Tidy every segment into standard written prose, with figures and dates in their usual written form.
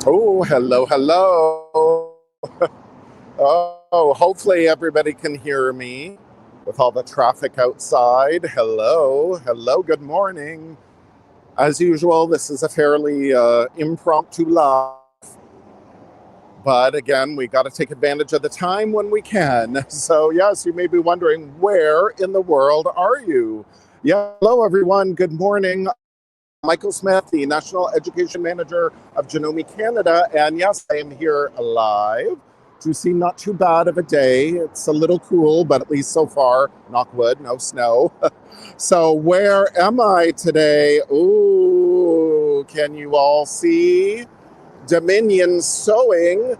Oh, hello, hello. Oh, hopefully everybody can hear me with all the traffic outside. Hello, hello, good morning. As usual, this is a fairly impromptu live, but again, we got to take advantage of the time when we can. So, yes, you may be wondering, where in the world are you? Yeah, hello, everyone. Good morning. Michael Smith, the National Education Manager of Janome Canada. And yes, I am here live to see not too bad of a day. It's a little cool, but at least so far, knock wood, no snow. So where am I today? Ooh, can you all see? Dominion Sewing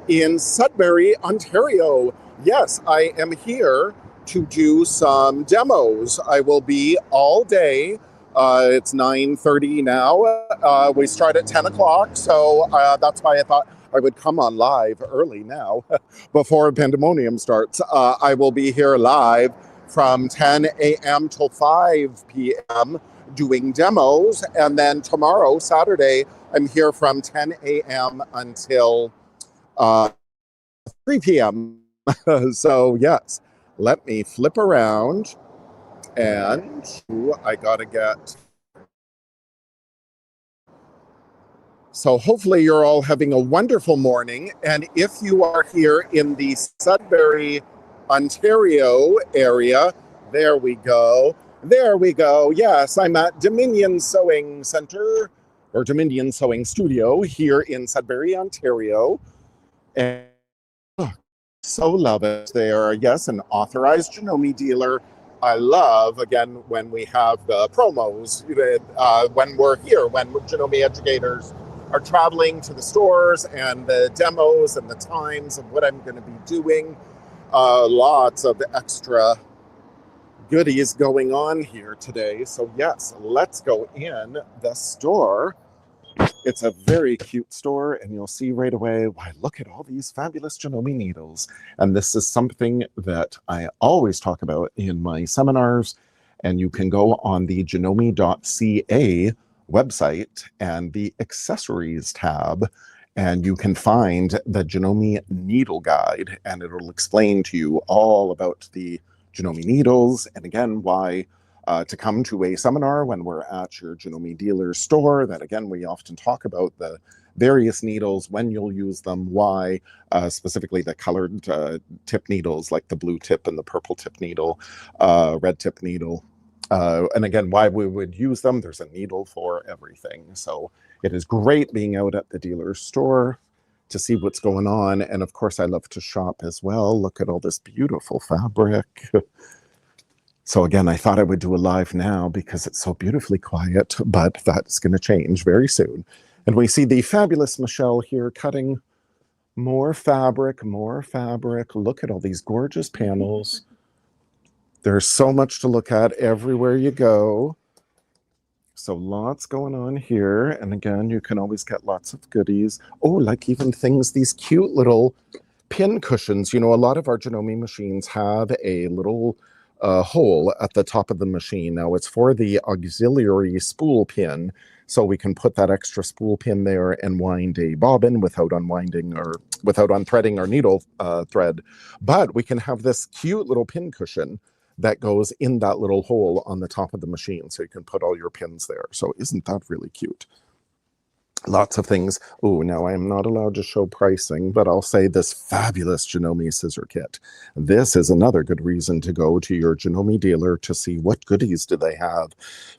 in Sudbury, Ontario. Yes, I am here to do some demos. I will be all day. It's 9:30 now. We start at 10 o'clock, so that's why I thought I would come on live early now before Pandemonium starts. I will be here live from 10 a.m. till 5 p.m. doing demos, and then tomorrow, Saturday, I'm here from 10 a.m. until 3 p.m. So, yes, let me flip around and I gotta get. So, hopefully, you're all having a wonderful morning. And if you are here in the Sudbury, Ontario area, there we go. There we go. Yes, I'm at Dominion Sewing Center or Dominion Sewing Studio here in Sudbury, Ontario. And so love it. They are, yes, an authorized Janome dealer. I love, again, when we have the promos, when we're here, when Janome educators are traveling to the stores and the demos and the times of what I'm going to be doing. Lots of extra goodies going on here today. So yes, let's go in the store. It's a very cute store, and you'll see right away, why, look at all these fabulous Janome needles. And this is something that I always talk about in my seminars, and you can go on the janome.ca website and the accessories tab, and you can find the Janome Needle Guide, and it'll explain to you all about the Janome needles, and again, why to come to a seminar when we're at your Janome dealer store. That again, we often talk about the various needles, when you'll use them, why, specifically the colored tip needles like the blue tip and the purple tip needle, red tip needle. And again, why we would use them. There's a needle for everything. So it is great being out at the dealer store to see what's going on. And of course, I love to shop as well. Look at all this beautiful fabric. So again, I thought I would do a live now because it's so beautifully quiet, but that's going to change very soon. And we see the fabulous Michelle here cutting more fabric, more fabric. Look at all these gorgeous panels. There's so much to look at everywhere you go. So lots going on here. And again, you can always get lots of goodies. Oh, like even things, these cute little pin cushions. You know, a lot of our Janome machines have a little hole at the top of the machine. Now it's for the auxiliary spool pin, so we can put that extra spool pin there and wind a bobbin without unwinding or without unthreading our needle thread. But we can have this cute little pin cushion that goes in that little hole on the top of the machine, so you can put all your pins there. So isn't that really cute? Lots of things. Oh, now I am not allowed to show pricing, but I'll say this fabulous Janome scissor kit. This is another good reason to go to your Janome dealer to see what goodies do they have.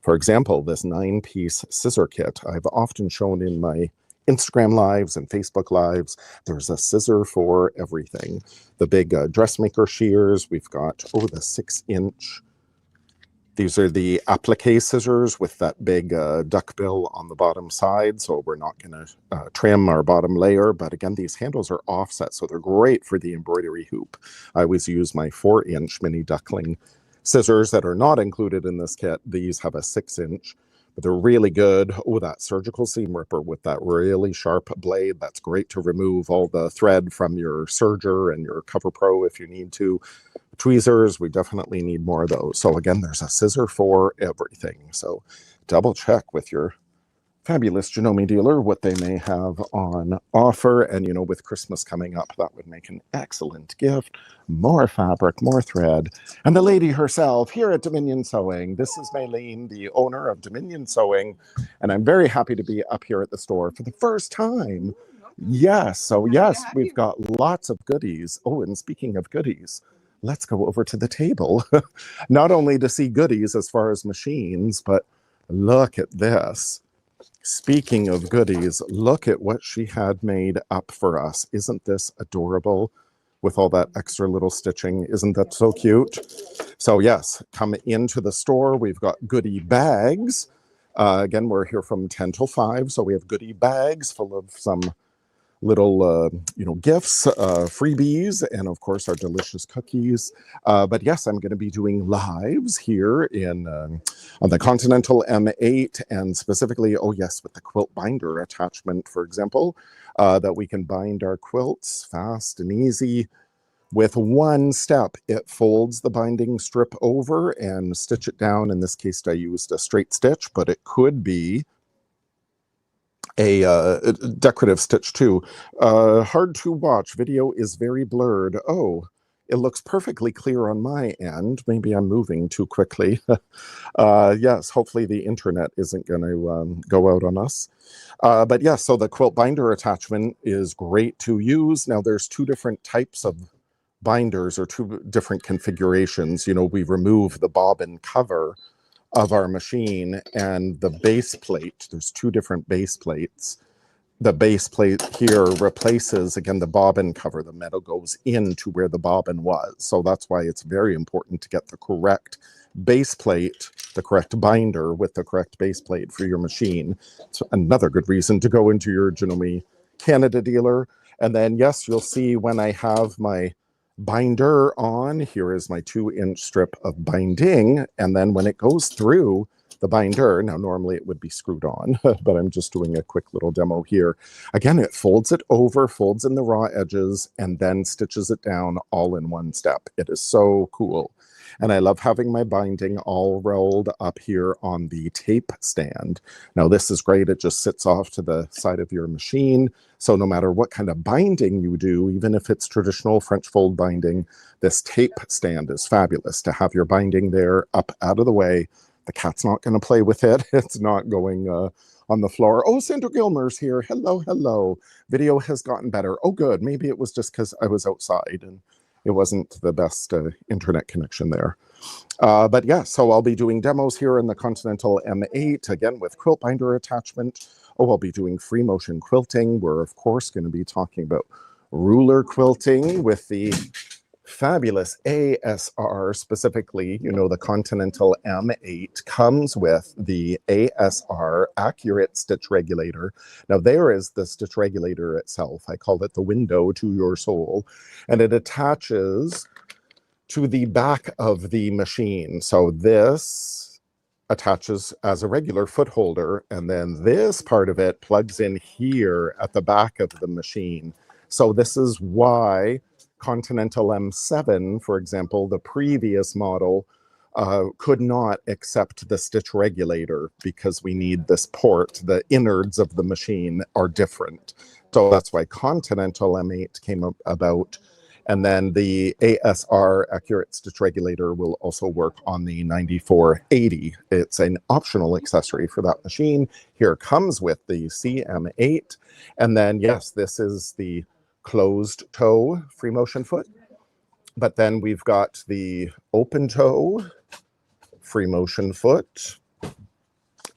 For example, this 9-piece scissor kit I've often shown in my Instagram lives and Facebook lives. There's a scissor for everything. The big dressmaker shears. We've got, oh, the 6-inch. These are the applique scissors with that big duckbill on the bottom side, so we're not going to trim our bottom layer. But again, these handles are offset, so they're great for the embroidery hoop. I always use my 4-inch mini duckling scissors that are not included in this kit. These have a 6-inch, but they're really good. Oh, that surgical seam ripper with that really sharp blade. That's great to remove all the thread from your serger and your Cover Pro if you need to. Tweezers, we definitely need more of those. So again, there's a scissor for everything. So double check with your fabulous Janome dealer what they may have on offer. And, you know, with Christmas coming up, that would make an excellent gift. More fabric, more thread. And the lady herself here at Dominion Sewing. This is Maylene, the owner of Dominion Sewing. And I'm very happy to be up here at the store for the first time. Yes, so yes, we've got lots of goodies. Oh, and speaking of goodies, let's go over to the table. Not only to see goodies as far as machines, but look at this. Speaking of goodies, look at what she had made up for us. Isn't this adorable with all that extra little stitching? Isn't that so cute? So yes, come into the store. We've got goodie bags. Again, we're here from 10 till 5, so we have goodie bags full of some little gifts, freebies, and of course our delicious cookies. But yes, I'm going to be doing lives here in on the Continental M8, and specifically, oh yes, with the quilt binder attachment, for example, that we can bind our quilts fast and easy with one step. It folds the binding strip over and stitch it down. In this case, I used a straight stitch, but it could be a decorative stitch too. Hard to watch. Video is very blurred. Oh, it looks perfectly clear on my end. Maybe I'm moving too quickly. Yes, hopefully the internet isn't going to go out on us. But yes, so the quilt binder attachment is great to use. Now there's two different types of binders or two different configurations. You know, we remove the bobbin cover of our machine and the base plate. There's two different base plates. The base plate here replaces, again, the bobbin cover. The metal goes into where the bobbin was. So that's why it's very important to get the correct base plate, the correct binder with the correct base plate for your machine. It's another good reason to go into your Janome Canada dealer. And then, yes, you'll see when I have my binder on, here is my 2-inch strip of binding, and then when it goes through the binder, now normally it would be screwed on, but I'm just doing a quick little demo here. Again, it folds it over, folds in the raw edges, and then stitches it down all in one step. It is so cool. And I love having my binding all rolled up here on the tape stand. Now this is great. It just sits off to the side of your machine. So no matter what kind of binding you do, even if it's traditional French fold binding, this tape stand is fabulous to have your binding there up out of the way. The cat's not going to play with it. It's not going on the floor. Oh, Sandra Gilmer's here. Hello, hello. Video has gotten better. Oh, good. Maybe it was just because I was outside and it wasn't the best internet connection there. But yeah, so I'll be doing demos here in the Continental M8, again with quilt binder attachment. Oh, I'll be doing free motion quilting. We're, of course, going to be talking about ruler quilting with the fabulous ASR, specifically, you know, the Continental M8 comes with the ASR accurate stitch regulator. Now there is the stitch regulator itself. I call it the window to your soul, and it attaches to the back of the machine. So this attaches as a regular foot holder, and then this part of it plugs in here at the back of the machine. So this is why Continental M7, for example, the previous model, could not accept the stitch regulator because we need this port. The innards of the machine are different. So that's why Continental M8 came about. And then the ASR accurate stitch regulator will also work on the 9480. It's an optional accessory for that machine. Here comes with the CM8. And then, yes, this is the closed toe free motion foot. But then we've got the open toe free motion foot.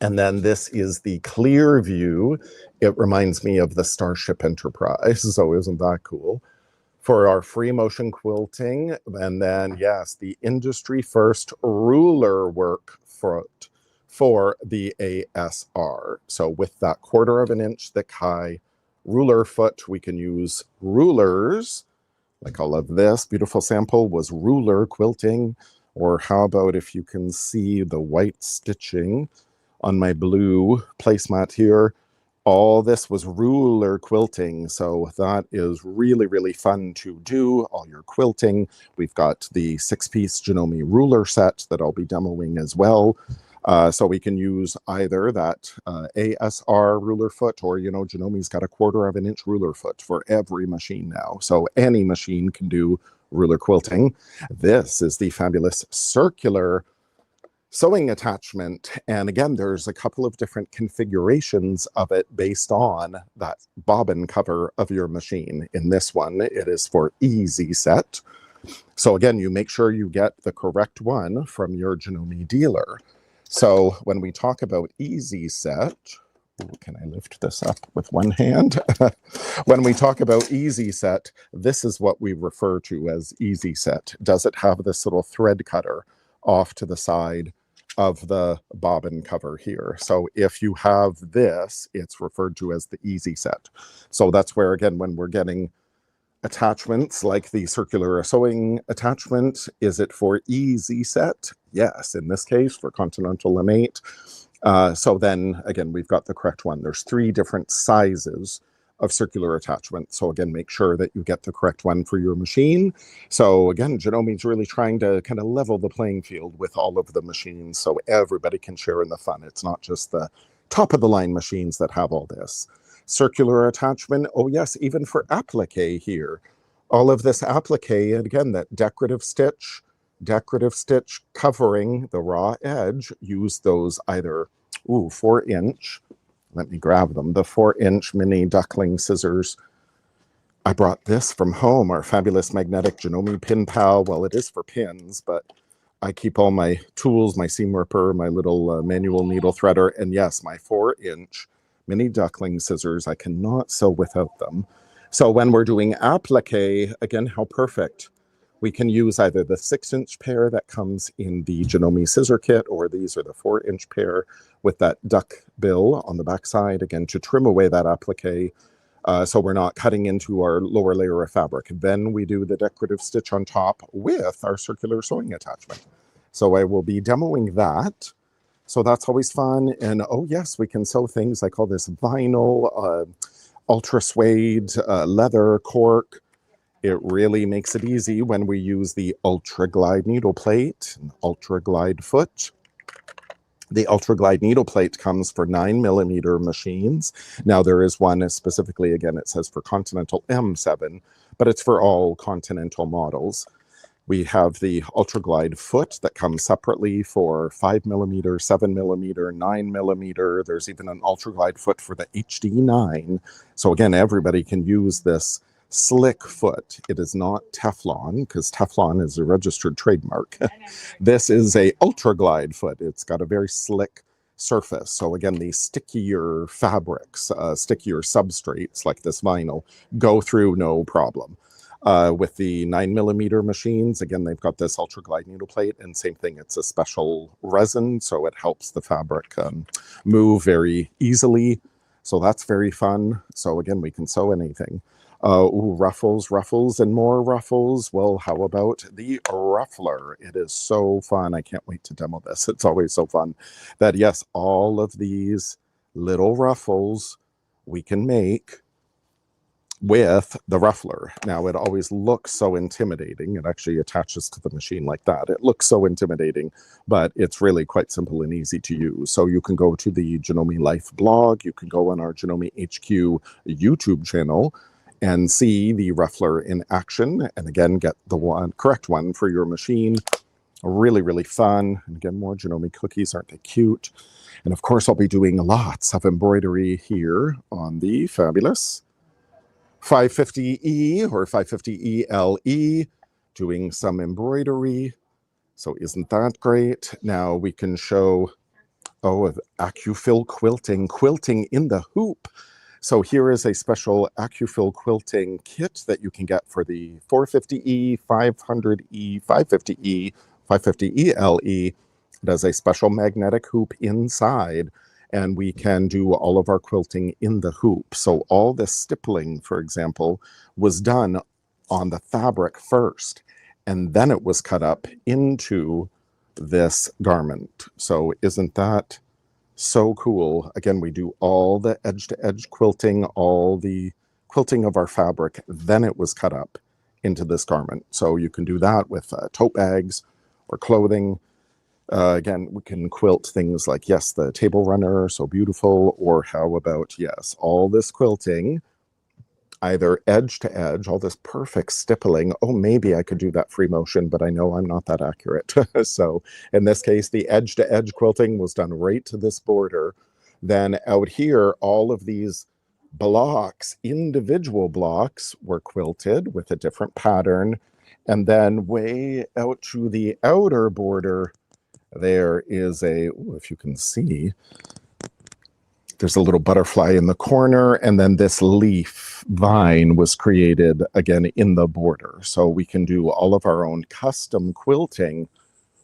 And then this is the clear view. It reminds me of the Starship Enterprise. So isn't that cool? For our free motion quilting. And then, yes, the industry first ruler work foot for the ASR. So with that 1/4 of an inch thick high ruler foot, we can use rulers. Like all of this beautiful sample was ruler quilting. Or how about if you can see the white stitching on my blue placemat here, all this was ruler quilting. So that is really, really fun to do, all your quilting. We've got the 6-piece Janome ruler set that I'll be demoing as well. So we can use either that ASR ruler foot, or, you know, Janome's got a 1/4 of an inch ruler foot for every machine now. So any machine can do ruler quilting. This is the fabulous circular sewing attachment. And again, there's a couple of different configurations of it based on that bobbin cover of your machine. In this one, it is for easy set. So again, you make sure you get the correct one from your Janome dealer. So when we talk about easy set, can I lift this up with one hand? When we talk about easy set, this is what we refer to as easy set. Does it have this little thread cutter off to the side of the bobbin cover here? So if you have this, it's referred to as the easy set. So that's where, again, when we're getting attachments like the circular sewing attachment, is it for easy set? Yes, in this case for Continental M8. So then again, we've got the correct one. There's 3 different sizes of circular attachment. So again, make sure that you get the correct one for your machine. So again, Janome's really trying to kind of level the playing field with all of the machines so everybody can share in the fun. It's not just the top of the line machines that have all this. Circular attachment, oh yes, even for applique here. All of this applique, and again, that decorative stitch covering the raw edge. Use those either, 4-inch, let me grab them, the 4-inch mini duckling scissors. I brought this from home, our fabulous magnetic Janome Pin Pal. Well, it is for pins, but I keep all my tools, my seam ripper, my little manual needle threader, and yes, my 4-inch mini duckling scissors. I cannot sew without them. So when we're doing applique, again, how perfect. We can use either the 6-inch pair that comes in the Janome scissor kit, or these are the 4-inch pair with that duck bill on the back side, again, to trim away that applique, so we're not cutting into our lower layer of fabric. Then we do the decorative stitch on top with our circular sewing attachment. So I will be demoing that. So that's always fun. And oh yes, we can sew things like all this vinyl, ultra suede, leather, cork. It really makes it easy when we use the Ultra Glide needle plate and Ultra Glide foot. The Ultra Glide needle plate comes for 9mm machines. Now there is one specifically, again, it says for Continental M7, but it's for all Continental models. We have the Ultra Glide foot that comes separately for 5mm, 7mm, 9mm. There's even an Ultra Glide foot for the HD9. So again, everybody can use this slick foot. It is not Teflon, because Teflon is a registered trademark. This is a Ultra Glide foot. It's got a very slick surface. So again, these stickier fabrics, stickier substrates like this vinyl go through no problem. With the 9mm machines, again, they've got this Ultra Glide needle plate, and same thing, it's a special resin, so it helps the fabric move very easily. So that's very fun. So again, we can sew anything. Ruffles, and more ruffles. Well, how about the ruffler? It is so fun. I can't wait to demo this. It's always so fun that, yes, all of these little ruffles we can make with the ruffler. Now, it always looks so intimidating. It actually attaches to the machine like that. It looks so intimidating, but it's really quite simple and easy to use. So you can go to the Janome Life blog. You can go on our Janome HQ YouTube channel and see the ruffler in action, and again, get the correct one for your machine. Really, really fun. And again, more Janome cookies, aren't they cute? And of course, I'll be doing lots of embroidery here on the fabulous 550E or 550ELE, doing some embroidery. So isn't that great? Now we can show, AccuFill quilting in the hoop. So here is a special AccuFill quilting kit that you can get for the 450E, 500E, 550E, 550ELE. It has a special magnetic hoop inside, and we can do all of our quilting in the hoop. So all this stippling, for example, was done on the fabric first, and then it was cut up into this garment. So isn't that so cool? Again, we do all the edge-to-edge quilting, all the quilting of our fabric, then it was cut up into this garment. So you can do that with tote bags or clothing. Again, we can quilt things like, yes, the table runner, so beautiful, or how about, yes, all this quilting, either edge to edge, all this perfect stippling. Oh, maybe I could do that free motion, but I know I'm not that accurate. So in this case, the edge to edge quilting was done right to this border. Then out here, all of these blocks, individual blocks, were quilted with a different pattern. And then way out to the outer border, there is a, ooh, if you can see, there's a little butterfly in the corner, and then this leaf vine was created again in the border. So we can do all of our own custom quilting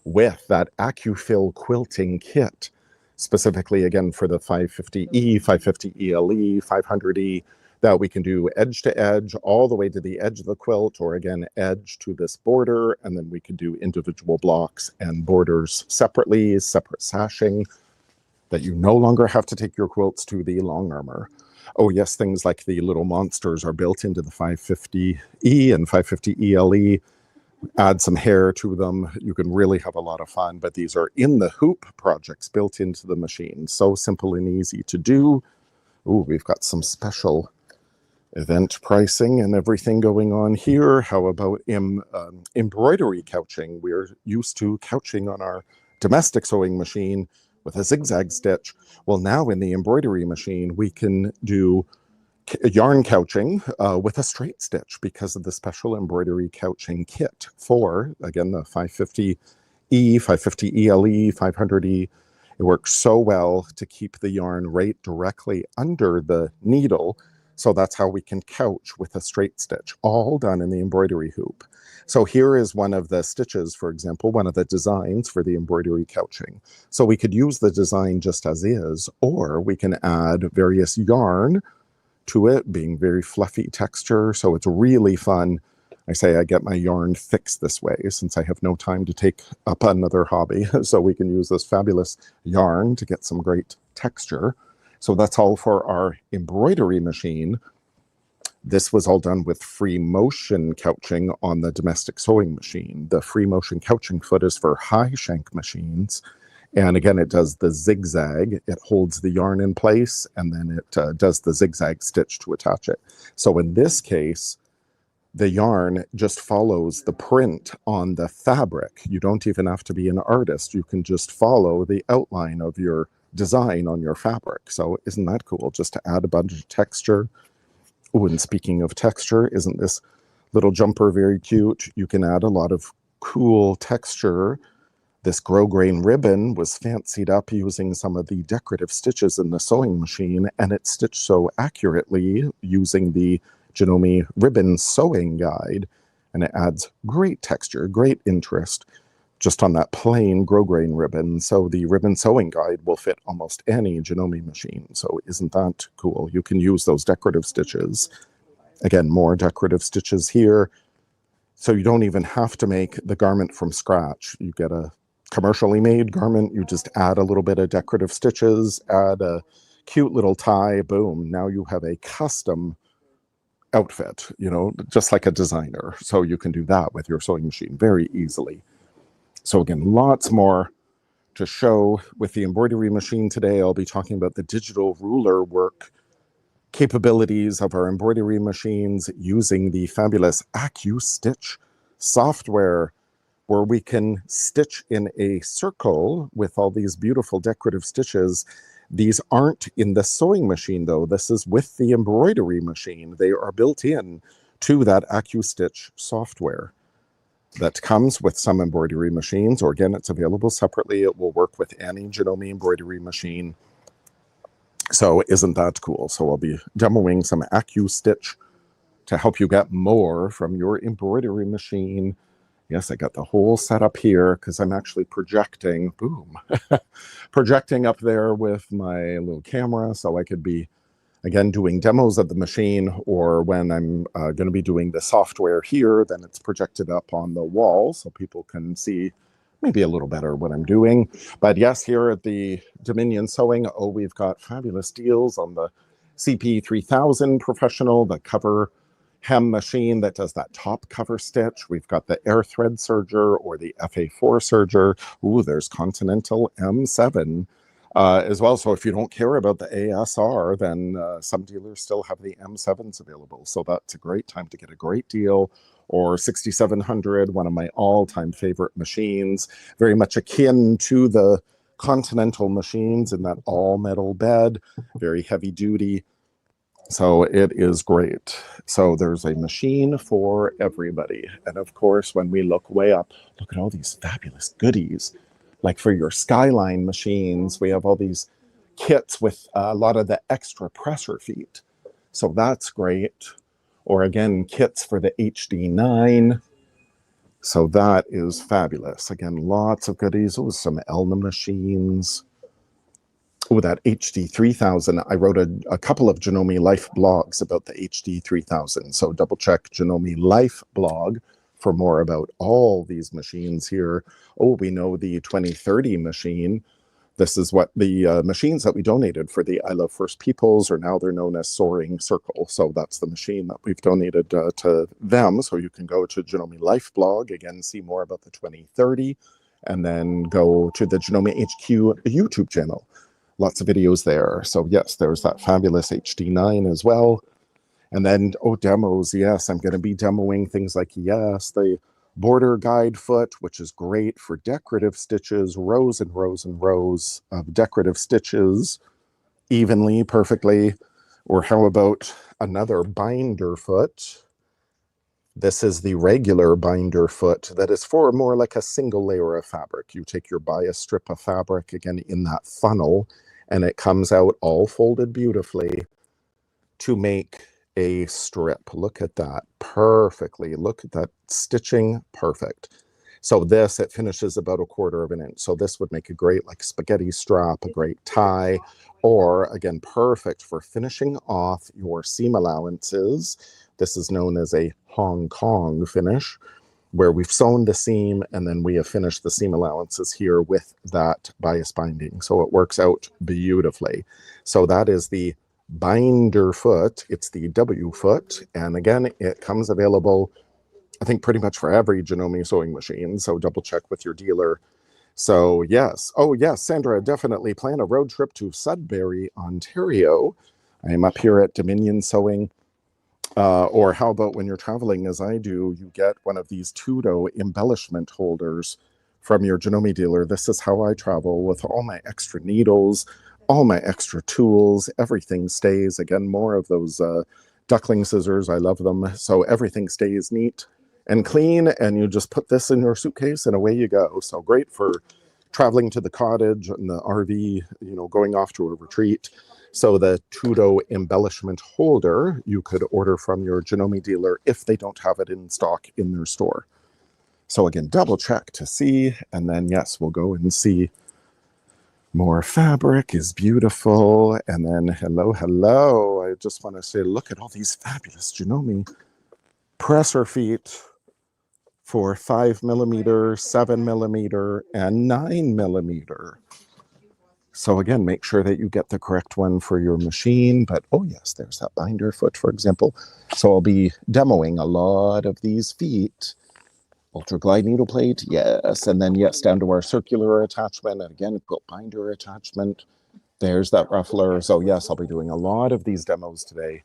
with that AccuFill quilting kit, specifically again for the 550E, 550 ELE, 500E, that we can do edge to edge all the way to the edge of the quilt, or again, edge to this border, and then we can do individual blocks and borders separately, separate sashing, that you no longer have to take your quilts to the long armor. Oh yes, things like the little monsters are built into the 550E and 550 ELE. Add some hair to them. You can really have a lot of fun, but these are in the hoop projects built into the machine. So simple and easy to do. Ooh, we've got some special event pricing and everything going on here. How about embroidery couching? We're used to couching on our domestic sewing machine with a zigzag stitch. Well, now in the embroidery machine, we can do yarn couching with a straight stitch because of the special embroidery couching kit for, again, the 550E, 550 ELE, 500E. It works so well to keep the yarn right directly under the needle. So that's how we can couch with a straight stitch, all done in the embroidery hoop. So here is one of the stitches, for example, one of the designs for the embroidery couching. So we could use the design just as is, or we can add various yarn to it, being very fluffy texture. So it's really fun. I say I get my yarn fixed this way since I have no time to take up another hobby. So we can use this fabulous yarn to get some great texture. So that's all for our embroidery machine. This was all done with free motion couching on the domestic sewing machine. The free motion couching foot is for high shank machines. And again, it does the zigzag. It holds the yarn in place, and then it does the zigzag stitch to attach it. So in this case, the yarn just follows the print on the fabric. You don't even have to be an artist. You can just follow the outline of your design on your fabric. So isn't that cool? Just to add a bunch of texture. Oh, and speaking of texture, isn't this little jumper very cute? You can add a lot of cool texture. This grosgrain ribbon was fancied up using some of the decorative stitches in the sewing machine, and it's stitched so accurately using the Janome ribbon sewing guide, and it adds great texture, great interest just on that plain grosgrain ribbon. So the ribbon sewing guide will fit almost any Janome machine. So isn't that cool? You can use those decorative stitches. Again, more decorative stitches here. So you don't even have to make the garment from scratch. You get a commercially made garment, you just add a little bit of decorative stitches, add a cute little tie, boom, now you have a custom outfit, you know, just like a designer. So you can do that with your sewing machine very easily. So again, lots more to show with the embroidery machine today. I'll be talking about the digital ruler work capabilities of our embroidery machines using the fabulous AccuStitch software, where we can stitch in a circle with all these beautiful decorative stitches. These aren't in the sewing machine though. This is with the embroidery machine. They are built in to that AccuStitch software that comes with some embroidery machines, or again, it's available separately. It will work with any Janome embroidery machine. So isn't that cool? So I'll be demoing some AccuStitch to help you get more from your embroidery machine. Yes, I got the whole setup here because I'm actually projecting, boom, projecting up there with my little camera, so I could be, again, doing demos of the machine, or when I'm going to be doing the software here, then it's projected up on the wall so people can see maybe a little better what I'm doing. But yes, here at the Dominion Sewing, oh, we've got fabulous deals on the CP3000 Professional, the cover hem machine that does that top cover stitch. We've got the air thread serger or the FA4 serger. Ooh, there's Continental M7 as well. So if you don't care about the ASR, then some dealers still have the M7s available. So that's a great time to get a great deal. Or 6700, one of my all-time favorite machines, very much akin to the Continental machines in that all-metal bed, very heavy duty. So it is great. So there's a machine for everybody. And of course, when we look way up, look at all these fabulous goodies. Like for your Skyline machines, we have all these kits with a lot of the extra pressure feet. So that's great. Or again, kits for the HD9. So that is fabulous. Again, lots of goodies. Oh, some Elna machines. Oh, that HD 3000. I wrote a couple of Janome Life blogs about the HD 3000. So double check Janome Life blog for more about all these machines here. Oh, we know the 2030 machine. This is what the machines that we donated for the I Love First Peoples, or now they're known as Soaring Circle. So that's the machine that we've donated to them. So you can go to Janome Life blog, again, see more about the 2030, and then go to the Janome HQ YouTube channel. Lots of videos there. So yes, there's that fabulous HD9 as well. And then, oh, demos. Yes, I'm going to be demoing things like, yes, the border guide foot, which is great for decorative stitches, rows and rows and rows of decorative stitches, evenly, perfectly. Or how about another binder foot? This is the regular binder foot that is for more like a single layer of fabric. You take your bias strip of fabric, again, in that funnel, and it comes out all folded beautifully to make a strip. Look at that, perfectly. Look at that stitching, perfect. So this, it finishes about 1/4 of an inch. So this would make a great like spaghetti strap, a great tie, or again, perfect for finishing off your seam allowances. This is known as a Hong Kong finish, where we've sewn the seam and then we have finished the seam allowances here with that bias binding. So it works out beautifully. So that is the binder foot. It's the W foot. And again, it comes available, I think, pretty much for every Janome sewing machine. So double check with your dealer. So yes. Oh yes, Sandra, definitely plan a road trip to Sudbury, Ontario. I am up here at Dominion Sewing. Or how about when you're traveling, as I do, you get one of these Tudo embellishment holders from your Janome dealer. This is how I travel with all my extra needles, all my extra tools. Everything stays. Again, more of those duckling scissors. I love them. So everything stays neat and clean, and you just put this in your suitcase and away you go. So great for traveling to the cottage and the RV, you know, going off to a retreat. So the Tudo embellishment holder, you could order from your Janome dealer if they don't have it in stock in their store. So again, double check to see, and then yes, we'll go and see more fabric is beautiful. And then hello, hello. I just want to say, look at all these fabulous Janome presser feet for 5mm, 7mm, and 9mm. So again, make sure that you get the correct one for your machine. But oh yes, there's that binder foot, for example. So I'll be demoing a lot of these feet. Ultra glide needle plate, yes. And then yes, down to our circular attachment. And again, binder attachment. There's that ruffler. So yes, I'll be doing a lot of these demos today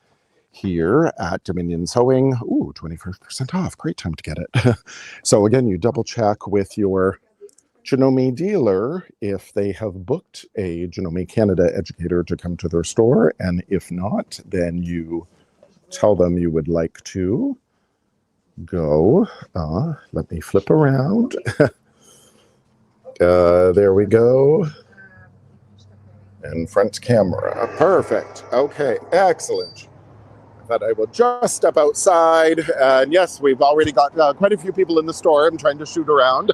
here at Dominion Sewing. Ooh, 25% off. Great time to get it. So again, you double check with your Janome dealer if they have booked a Janome Canada educator to come to their store, and if not, then you tell them you would like to go. Let me flip around. There we go. And front camera. Perfect. Okay, excellent. That I will just step outside. And yes, we've already got quite a few people in the store. I'm trying to shoot around.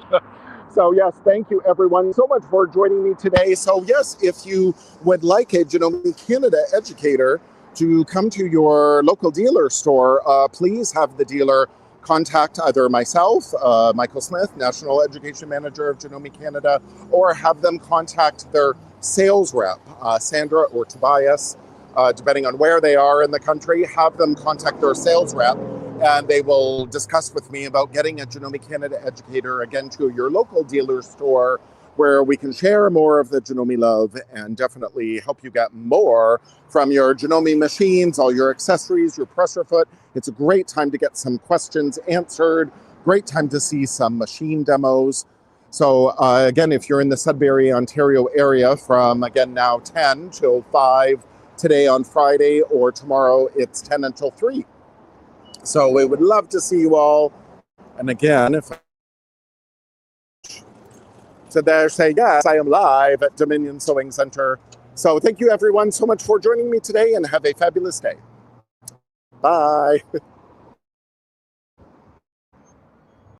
So yes, thank you everyone so much for joining me today. So yes, if you would like a Janome Canada educator to come to your local dealer store, please have the dealer contact either myself, Michael Smith, National Education Manager of Janome Canada, or have them contact their sales rep, Sandra or Tobias, depending on where they are in the country. Have them contact their sales rep and they will discuss with me about getting a Janome Canada educator, again, to your local dealer store, where we can share more of the Janome love and definitely help you get more from your Janome machines, all your accessories, your pressure foot. It's a great time to get some questions answered, great time to see some machine demos. So again, if you're in the Sudbury, Ontario area from, again, now 10 till 5 today on Friday, or tomorrow it's 10 until 3. So we would love to see you all. And again, if so there, say yes, I am live at Dominion Sewing Center. So thank you everyone so much for joining me today, and have a fabulous day. Bye.